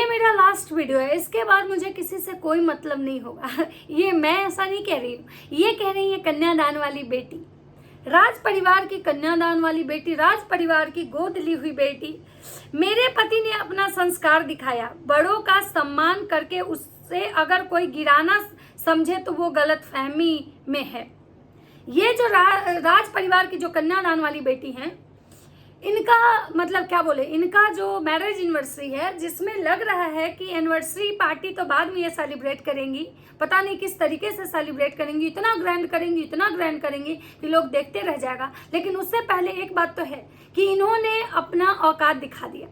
ये मेरा last video है, इसके बाद मुझे किसी से कोई मतलब नहीं होगा। ये मैं ऐसा नहीं कह रही हूँ, ये कह रही है कन्यादान वाली बेटी, राज परिवार की कन्यादान वाली बेटी, राज परिवार की गोद ली हुई बेटी। मेरे पति ने अपना संस्कार दिखाया, बड़ों का सम्मान करके उससे अगर कोई गिराना समझे तो वो गलत फहमी में है। ये जो राज परिवार की जो कन्यादान वाली बेटी हैं, इनका मतलब क्या बोले, इनका जो मैरिज एनिवर्सरी है, जिसमें लग रहा है कि एनिवर्सरी पार्टी तो बाद में ये सेलिब्रेट करेंगी, पता नहीं किस तरीके से सेलिब्रेट करेंगी, इतना ग्रैंड करेंगी, इतना ग्रैंड करेंगी कि लोग देखते रह जाएगा। लेकिन उससे पहले एक बात तो है कि इन्होंने अपना औकात दिखा दिया,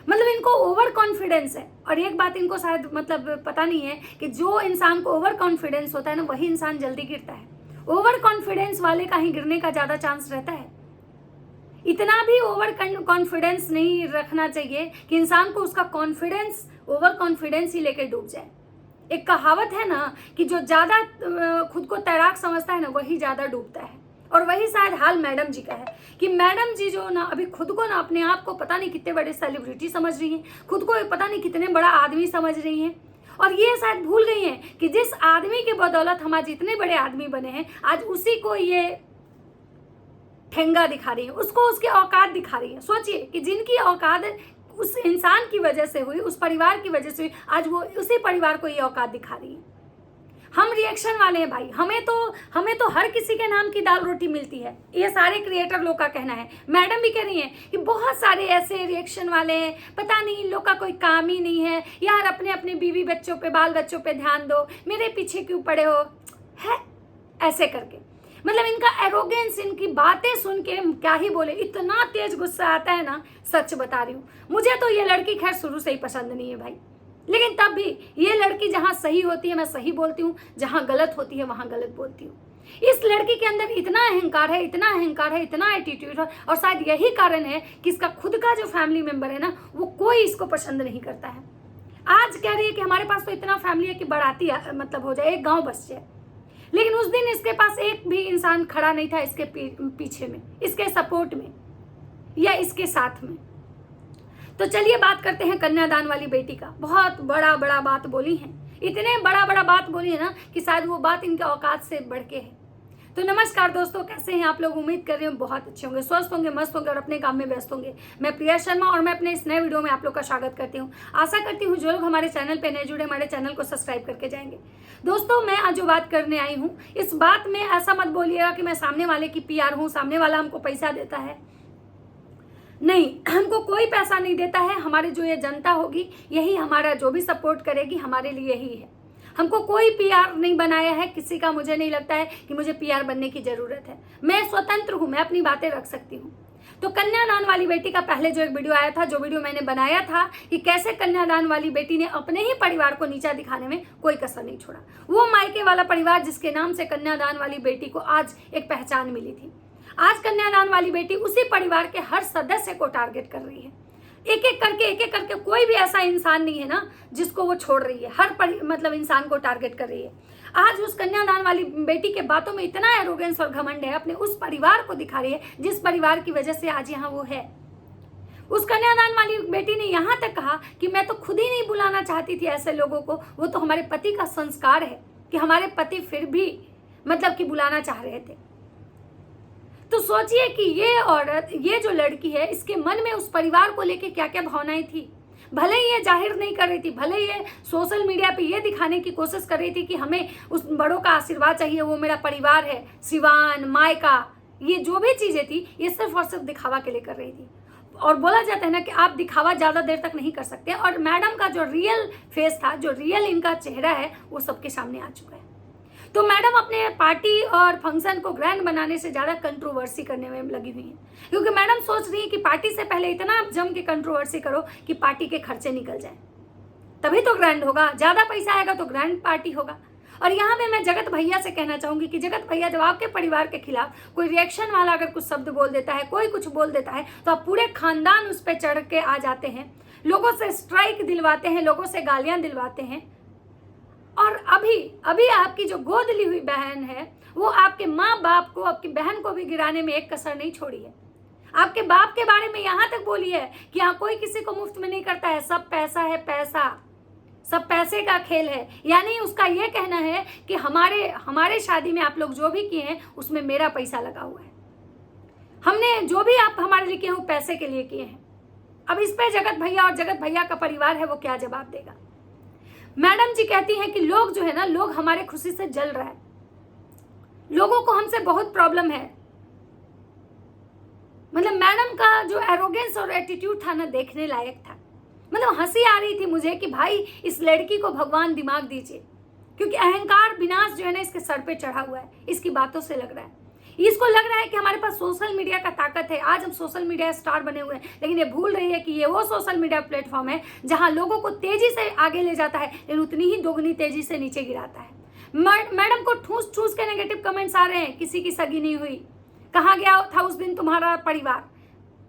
मतलब इनको ओवर कॉन्फिडेंस है। और एक बात इनको शायद मतलब पता नहीं है कि जो इंसान को ओवर कॉन्फिडेंस होता है ना, वही इंसान जल्दी गिरता है। ओवर कॉन्फिडेंस वाले का ही गिरने का ज़्यादा चांस रहता है। इतना भी ओवर कॉन्फिडेंस नहीं रखना चाहिए कि इंसान को उसका कॉन्फिडेंस, ओवर कॉन्फिडेंस ही लेकर डूब जाए। एक कहावत है ना कि जो ज़्यादा खुद को तैराक समझता है ना, वही ज़्यादा डूबता है। और वही शायद हाल मैडम जी का है कि मैडम जी जो ना अभी खुद को ना अपने आप को पता नहीं कितने बड़े सेलिब्रिटी समझ रही हैं, खुद को पता नहीं कितने बड़ा आदमी समझ रही हैं। और ये शायद भूल गई हैं कि जिस आदमी के बदौलत हम आज इतने बड़े आदमी बने हैं, आज उसी को ये ठेंगा दिखा रही है, उसको उसकी औकात दिखा रही है। सोचिए कि जिनकी औकात उस इंसान की वजह से हुई, उस परिवार की वजह से हुई, आज वो उसी परिवार को ये औकात दिखा रही है। हम रिएक्शन वाले हैं भाई, हमें तो हर किसी के नाम की दाल रोटी मिलती है, ये सारे क्रिएटर लोग का कहना है। मैडम भी कह रही हैं कि बहुत सारे ऐसे रिएक्शन वाले हैं, पता नहीं इन लोग का कोई काम ही नहीं है यार, अपने अपने बीवी बच्चों पे, बाल बच्चों पे ध्यान दो, मेरे पीछे क्यों पड़े हो, है ऐसे करके। मतलब इनका एरोगेंस, इनकी बातें सुन के क्या ही बोले, इतना तेज गुस्सा आता है ना, सच बता रही हूँ। मुझे तो ये लड़की खैर शुरू से ही पसंद नहीं है भाई, लेकिन तब भी ये लड़की जहाँ सही होती है मैं सही बोलती हूँ, जहाँ गलत होती है वहाँ गलत बोलती हूँ। इस लड़की के अंदर इतना अहंकार है, इतना अहंकार है, इतना एटीट्यूड है, और शायद यही कारण है कि इसका खुद का जो फैमिली मेंबर है ना, वो कोई इसको पसंद नहीं करता है। आज कह रही है कि हमारे पास तो इतना फैमिली है कि बाराती मतलब हो जाए, एक गाँव बस जाए। लेकिन उस दिन इसके पास एक भी इंसान खड़ा नहीं था इसके पीछे में, इसके सपोर्ट में या इसके साथ में। तो चलिए बात करते हैं कन्यादान वाली बेटी का। बहुत बड़ा बड़ा बात बोली है, इतने बड़ा बड़ा बात बोली है ना कि शायद वो बात इनके औकात से बढ़ के है। तो नमस्कार दोस्तों, कैसे हैं आप लोग? उम्मीद कर रही हूँ बहुत अच्छे होंगे, स्वस्थ होंगे, मस्त होंगे और अपने काम में व्यस्त होंगे। मैं प्रिया शर्मा और मैं अपने इस नए वीडियो में आप लोग का स्वागत करती हूँ। आशा करती हूँ जो लोग हमारे चैनल पे नए जुड़े, हमारे चैनल को सब्सक्राइब करके जाएंगे। दोस्तों, मैं आज जो बात करने आई हूँ, इस बात में ऐसा मत बोलिएगा कि मैं सामने वाले की PR हूँ, सामने वाला हमको पैसा देता है। नहीं, हमको कोई पैसा नहीं देता है। हमारी जो ये जनता होगी, यही हमारा जो भी सपोर्ट करेगी, हमारे लिए ही है। हमको कोई PR नहीं बनाया है किसी का। मुझे नहीं लगता है कि मुझे PR बनने की जरूरत है। मैं स्वतंत्र हूँ, मैं अपनी बातें रख सकती हूँ। तो कन्यादान वाली बेटी का पहले जो एक वीडियो आया था, जो वीडियो मैंने बनाया था कि कैसे कन्यादान वाली बेटी ने अपने ही परिवार को नीचा दिखाने में कोई कसर नहीं छोड़ा। वो मायके वाला परिवार जिसके नाम से कन्यादान वाली बेटी को आज एक पहचान मिली थी, आज कन्यादान वाली बेटी उसी परिवार के हर सदस्य को टारगेट कर रही है। एक एक करके कोई भी ऐसा इंसान नहीं है ना जिसको वो छोड़ रही है, हर मतलब इंसान को टारगेट कर रही है। आज उस कन्यादान वाली बेटी के बातों में इतना एरोगेंस और घमंड है, अपने उस परिवार को दिखा रही है जिस परिवार की वजह से आज यहाँ वो है। उस कन्यादान वाली बेटी ने यहाँ तक कहा कि मैं तो खुद ही नहीं बुलाना चाहती थी ऐसे लोगों को, वो तो हमारे पति का संस्कार है, कि हमारे पति फिर भी मतलब कि बुलाना चाह रहे थे। तो सोचिए कि ये औरत, ये जो लड़की है, इसके मन में उस परिवार को लेके क्या क्या भावनाएं थी। भले ही ये जाहिर नहीं कर रही थी, भले ये सोशल मीडिया पे ये दिखाने की कोशिश कर रही थी कि हमें उस बड़ों का आशीर्वाद चाहिए, वो मेरा परिवार है, सिवान मायका, ये जो भी चीजें थी, ये सिर्फ और सिर्फ दिखावा के लिए कर रही थी। और बोला जाता है ना कि आप दिखावा ज्यादा देर तक नहीं कर सकते। और मैडम का जो रियल फेस था, जो रियल इनका चेहरा है, वो सबके सामने आ चुका है। तो मैडम अपने पार्टी और फंक्शन को ग्रैंड बनाने से ज़्यादा कंट्रोवर्सी करने में लगी हुई है, क्योंकि मैडम सोच रही है कि पार्टी से पहले इतना जम के कंट्रोवर्सी करो कि पार्टी के खर्चे निकल जाए, तभी तो ग्रैंड होगा। ज़्यादा पैसा आएगा तो ग्रैंड पार्टी होगा। और यहाँ पे मैं जगत भैया से कहना चाहूँगी कि जगत भैया, जब आपके परिवार के खिलाफ कोई रिएक्शन वाला अगर कुछ शब्द बोल देता है, कोई कुछ बोल देता है, तो आप पूरे खानदान उस पर चढ़ के आ जाते हैं, लोगों से स्ट्राइक दिलवाते हैं, लोगों से गालियाँ दिलवाते हैं। और अभी आपकी जो गोद ली हुई बहन है, वो आपके माँ बाप को, आपकी बहन को भी गिराने में एक कसर नहीं छोड़ी है। आपके बाप के बारे में यहाँ तक बोली है कि यहाँ कोई किसी को मुफ्त में नहीं करता है, सब पैसा है, पैसा, सब पैसे का खेल है। यानी उसका ये कहना है कि हमारे शादी में आप लोग जो भी किए हैं उसमें मेरा पैसा लगा हुआ है, हमने जो भी आप हमारे लिए किए हैं वो पैसे के लिए किए हैं। अब इस पे जगत भैया और जगत भैया का परिवार है वो क्या जवाब देगा। मैडम जी कहती हैं कि लोग जो है ना, लोग हमारे खुशी से जल रहा है, लोगों को हमसे बहुत प्रॉब्लम है। मतलब मैडम का जो एरोगेंस और एटीट्यूड था ना, देखने लायक था। मतलब हंसी आ रही थी मुझे कि भाई इस लड़की को भगवान दिमाग दीजिए, क्योंकि अहंकार विनाश जो है ना इसके सर पे चढ़ा हुआ है। इसकी बातों से लग रहा है, इसको लग रहा है कि हमारे पास सोशल मीडिया का ताकत है, आज हम सोशल मीडिया स्टार बने हुए हैं, लेकिन ये भूल रही है कि ये वो सोशल मीडिया प्लेटफॉर्म है जहां लोगों को तेजी से आगे ले जाता है, लेकिन उतनी ही दोगुनी तेजी से नीचे गिराता है। मैडम को ठूस ठूस के नेगेटिव कमेंट्स आ रहे हैं, किसी की सगी नहीं हुई, कहाँ गया था उस दिन तुम्हारा परिवार,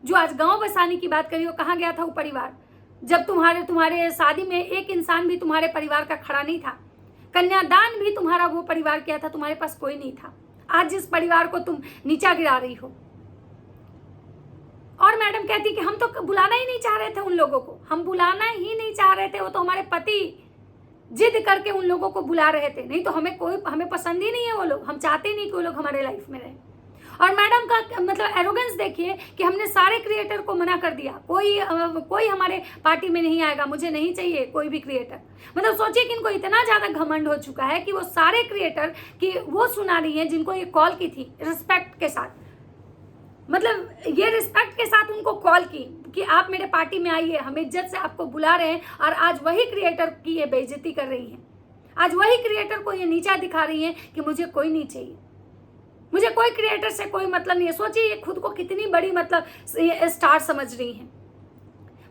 जो आज गांव बसाने की बात करी हो, कहाँ गया था वो परिवार, जब तुम्हारे शादी में एक इंसान भी तुम्हारे परिवार का खड़ा नहीं था, कन्यादान भी तुम्हारा वो परिवार किया था, तुम्हारे पास कोई नहीं था। आज जिस परिवार को तुम नीचा गिरा रही हो। और मैडम कहती कि हम तो बुलाना ही नहीं चाह रहे थे उन लोगों को, हम बुलाना ही नहीं चाह रहे थे, वो तो हमारे पति जिद करके उन लोगों को बुला रहे थे, नहीं तो हमें पसंद ही नहीं है वो लोग, हम चाहते ही नहीं कि वो लोग हमारे लाइफ में रहे। और मैडम का मतलब एरोगेंस देखिए कि हमने सारे क्रिएटर को मना कर दिया, कोई हमारे पार्टी में नहीं आएगा, मुझे नहीं चाहिए कोई भी क्रिएटर। मतलब सोचिए कि इनको इतना ज़्यादा घमंड हो चुका है कि वो सारे क्रिएटर की वो सुना रही हैं जिनको ये कॉल की थी रिस्पेक्ट के साथ। मतलब ये रिस्पेक्ट के साथ उनको कॉल की कि आप मेरे पार्टी में आइए, हम इज्जत से आपको बुला रहे हैं, और आज वही क्रिएटर की ये बेइज्जती कर रही हैं, आज वही क्रिएटर को ये नीचा दिखा रही हैं कि मुझे कोई नहीं चाहिए, मुझे कोई क्रिएटर से कोई मतलब नहीं है। सोचिए ये खुद को कितनी बड़ी मतलब स्टार समझ रही हैं।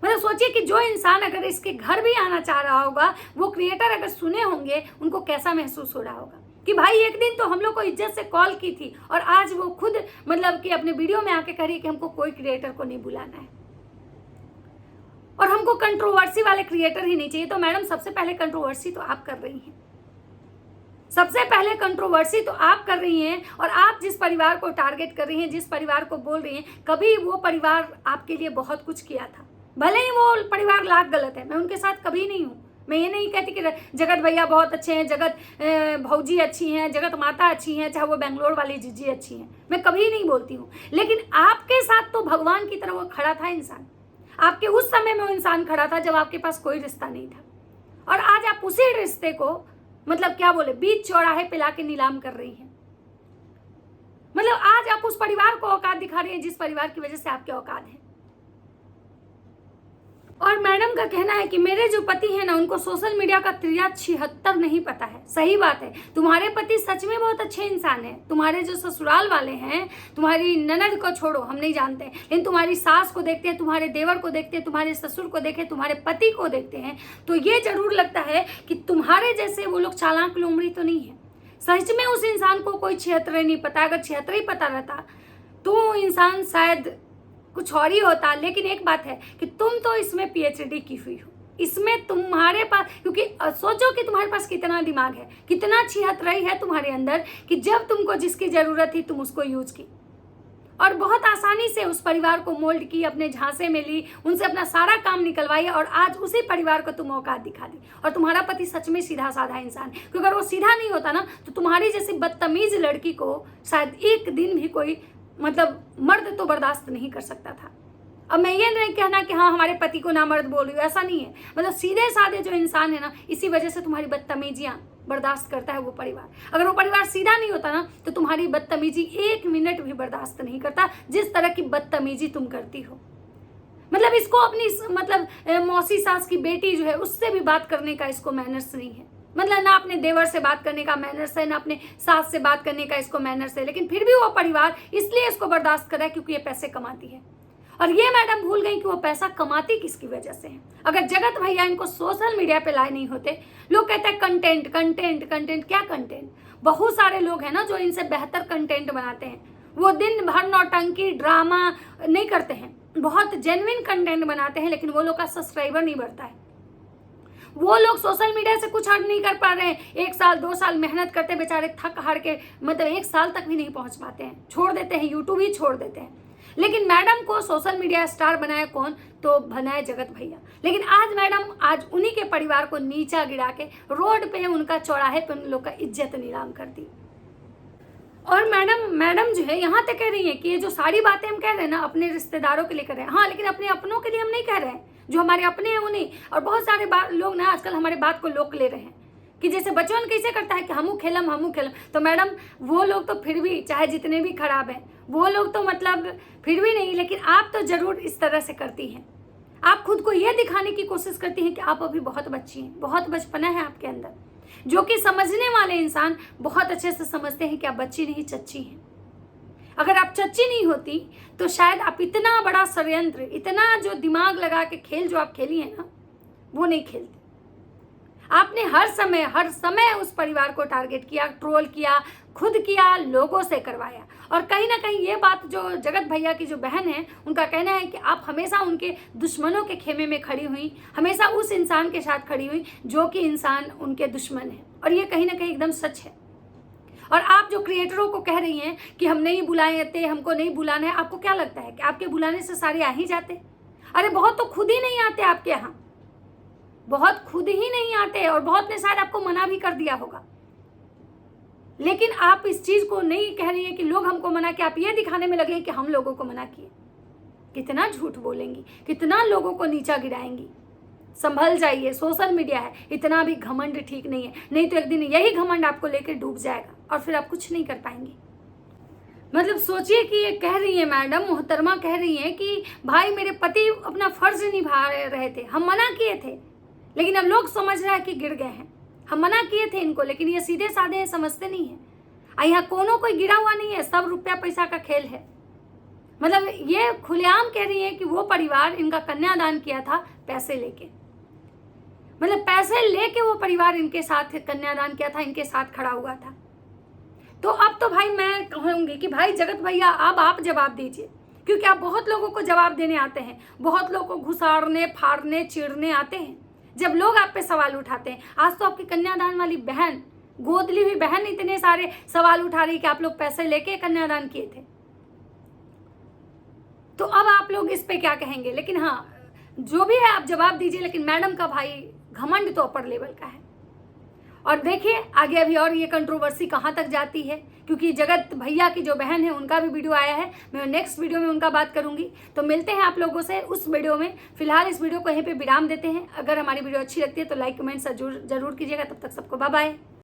मतलब सोचिए कि जो इंसान अगर इसके घर भी आना चाह रहा होगा, वो क्रिएटर अगर सुने होंगे, उनको कैसा महसूस हो रहा होगा कि भाई एक दिन तो हम लोग को इज्जत से कॉल की थी, और आज वो खुद मतलब कि अपने वीडियो में आके कह रही है कि हमको कोई क्रिएटर को नहीं बुलाना है और हमको कंट्रोवर्सी वाले क्रिएटर ही नहीं चाहिए। तो मैडम सबसे पहले कंट्रोवर्सी तो आप कर रही हैं, सबसे पहले कंट्रोवर्सी तो आप कर रही हैं, और आप जिस परिवार को टारगेट कर रही हैं, जिस परिवार को बोल रही हैं, कभी वो परिवार आपके लिए बहुत कुछ किया था। भले ही वो परिवार लाख गलत है, मैं उनके साथ कभी नहीं हूँ, मैं ये नहीं कहती कि जगत भैया बहुत अच्छे हैं, जगत भौजी अच्छी हैं, जगत माता अच्छी हैं, चाहे वो बेंगलोर वाली जीजी अच्छी हैं, मैं कभी नहीं बोलती हूँ। लेकिन आपके साथ तो भगवान की तरह वो खड़ा था इंसान, आपके उस समय में वो इंसान खड़ा था जब आपके पास कोई रिश्ता नहीं था, और आज आप उसी रिश्ते को मतलब क्या बोले बीच चौराहे पे लाके नीलाम कर रही हैं। मतलब आज आप उस परिवार को औकात दिखा रही हैं जिस परिवार की वजह से आपके औकात है। और मैडम का कहना है कि मेरे जो पति हैं ना, उनको सोशल मीडिया का 73 नहीं पता है। सही बात है, तुम्हारे पति सच में बहुत अच्छे इंसान हैं, तुम्हारे जो ससुराल वाले हैं, तुम्हारी ननद को छोड़ो हम नहीं जानते, लेकिन तुम्हारी सास को देखते हैं, तुम्हारे देवर को देखते हैं, तुम्हारे ससुर को देखे, तुम्हारे पति को देखते हैं, तो ये जरूर लगता है कि तुम्हारे जैसे वो लोग चालाक लोमड़ी तो नहीं है। सच में उस इंसान को कोई 76 नहीं पता, अगर 76 ही पता रहता तो इंसान शायद कुछ और ही होता। लेकिन एक बात है कि तुम तो इसमें PhD की हुई हो, इसमें तुम्हारे पास, क्योंकि सोचो कि तुम्हारे पास कितना दिमाग है, कितना 76 है तुम्हारे अंदर कि जब तुमको जिसकी जरूरत थी तुम उसको यूज की, और बहुत आसानी से उस परिवार को मोल्ड की, अपने झांसे में ली, उनसे अपना सारा काम निकलवाई, और आज उसी परिवार को तुम औकात दिखा दी। और तुम्हारा पति सच में सीधा साधा इंसान है, क्योंकि अगर वो सीधा नहीं होता ना तो तुम्हारी जैसी बदतमीज लड़की को शायद एक दिन भी कोई मतलब मर्द तो बर्दाश्त नहीं कर सकता था। अब मैं ये नहीं कहना कि हाँ हमारे पति को ना मर्द बोल रही हूँ, ऐसा नहीं है। मतलब सीधे साधे जो इंसान है ना, इसी वजह से तुम्हारी बदतमीजियाँ बर्दाश्त करता है वो परिवार। अगर वो परिवार सीधा नहीं होता ना तो तुम्हारी बदतमीजी 1 मिनट भी बर्दाश्त नहीं करता, जिस तरह की बदतमीजी तुम करती हो। मतलब इसको अपनी मतलब मौसी सास की बेटी जो है उससे भी बात करने का इसको मैनर्स नहीं है। मतलब ना अपने देवर से बात करने का मैनर्स है, ना अपने सास से बात करने का इसको मैनर्स है, लेकिन फिर भी वो परिवार इसलिए इसको बर्दाश्त कर रहा है क्योंकि ये पैसे कमाती है। और ये मैडम भूल गई कि वो पैसा कमाती किसकी वजह से है। अगर जगत भैया इनको सोशल मीडिया पे लाए नहीं होते, लोग कहते हैं कंटेंट कंटेंट कंटेंट, क्या कंटेंट? बहुत सारे लोग हैं ना जो इनसे बेहतर कंटेंट बनाते हैं, वो दिन भर नौटंकी ड्रामा नहीं करते हैं, बहुत जेन्युइन कंटेंट बनाते हैं, लेकिन वो लोग का सब्सक्राइबर नहीं बढ़ता है। वो लोग सोशल मीडिया से कुछ अर्न नहीं कर पा रहे हैं, 1 साल 2 साल मेहनत करते बेचारे थक हार के मतलब 1 साल तक भी नहीं पहुंच पाते हैं, छोड़ देते हैं, यूट्यूब ही छोड़ देते हैं। लेकिन मैडम को सोशल मीडिया स्टार बनाया कौन? तो बनाया जगत भैया। लेकिन आज मैडम आज उन्हीं के परिवार को नीचा गिरा के रोड पे उनका चौराहे पे उन लोग का इज्जत नीलाम कर दी। और मैडम जो है यहाँ तक कह रही है कि ये जो सारी बातें हम कह रहे हैं ना अपने रिश्तेदारों के लिए कर रहे हैं, हाँ, लेकिन अपने अपनों के लिए हम नहीं कह रहे हैं, जो हमारे अपने हैं उन्हीं। और बहुत सारे लोग ना आजकल हमारे बात को लोक ले रहे हैं कि जैसे बचपन कैसे करता है कि हमू खेलम। तो मैडम वो लोग तो फिर भी चाहे जितने भी खराब हैं वो लोग तो मतलब फिर भी नहीं, लेकिन आप तो जरूर इस तरह से करती हैं। आप खुद को ये दिखाने की कोशिश करती हैं कि आप अभी बहुत बच्ची हैं, बहुत बचपना है आपके अंदर, जो कि समझने वाले इंसान बहुत अच्छे से समझते हैं कि आप बच्ची नहीं चच्ची हैं। अगर आप चच्ची नहीं होती तो शायद आप इतना बड़ा षड्यंत्र, इतना जो दिमाग लगा के खेल जो आप खेली है ना, वो नहीं खेलती। आपने हर समय उस परिवार को टारगेट किया, ट्रोल किया, खुद किया, लोगों से करवाया। और कहीं ना कहीं ये बात जो जगत भैया की जो बहन है उनका कहना है कि आप हमेशा उनके दुश्मनों के खेमे में खड़ी हुई, हमेशा उस इंसान के साथ खड़ी हुई जो कि इंसान उनके दुश्मन है। और ये कहीं ना कहीं एकदम सच है। और आप जो क्रिएटरों को कह रही हैं कि हम नहीं बुलाए थे, हमको नहीं बुलाना है, आपको क्या लगता है कि आपके बुलाने से सारे आ ही जाते? अरे बहुत तो खुद ही नहीं आते आपके यहाँ, बहुत खुद ही नहीं आते, और बहुत ने शायद आपको मना भी कर दिया होगा। लेकिन आप इस चीज को नहीं कह रही है कि लोग हमको मना किया, आप ये दिखाने में लगे कि हम लोगों को मना किए। कितना झूठ बोलेंगी, कितना लोगों को नीचा गिराएंगी। संभल जाइए, सोशल मीडिया है, इतना भी घमंड ठीक नहीं है, नहीं तो एक दिन यही घमंड आपको लेकर डूब जाएगा और फिर आप कुछ नहीं कर पाएंगे। मतलब सोचिए कि ये कह रही है मैडम मोहतरमा, कह रही है कि भाई मेरे पति अपना फर्ज निभा रहे थे, हम मना किए थे, लेकिन अब लोग समझ रहे हैं कि गिर गए हैं। हम मना किए थे इनको, लेकिन ये सीधे साधे समझते नहीं है। यहाँ कोनो कोई गिरा हुआ नहीं है, सब रुपया पैसा का खेल है। मतलब ये खुलेआम कह रही है कि वो परिवार इनका कन्यादान किया था पैसे लेके, मतलब पैसे लेके वो परिवार इनके साथ कन्यादान किया था, इनके साथ खड़ा हुआ था। तो अब तो भाई मैं कहूँगी कि भाई जगत भैया अब आप जवाब दीजिए, क्योंकि आप बहुत लोगों को जवाब देने आते हैं, बहुत लोगों को घुसाड़ने, फाड़ने, चिढ़ने आते हैं जब लोग आप पे सवाल उठाते हैं। आज तो आपकी कन्यादान वाली बहन, गोदली हुई बहन इतने सारे सवाल उठा रही कि आप लोग पैसे लेके कन्यादान किए थे। तो अब आप लोग इस पे क्या कहेंगे? लेकिन हाँ, जो भी है आप जवाब दीजिए, लेकिन मैडम का भाई घमंड तो अपर लेवल का है। और देखिए आगे अभी और ये कंट्रोवर्सी कहाँ तक जाती है, क्योंकि जगत भैया की जो बहन है उनका भी वीडियो आया है, मैं नेक्स्ट वीडियो में उनका बात करूंगी। तो मिलते हैं आप लोगों से उस वीडियो में। फिलहाल इस वीडियो को यहीं पे विराम देते हैं। अगर हमारी वीडियो अच्छी लगती है तो लाइक कमेंट जरूर कीजिएगा। तब तक सबको बाय बाय।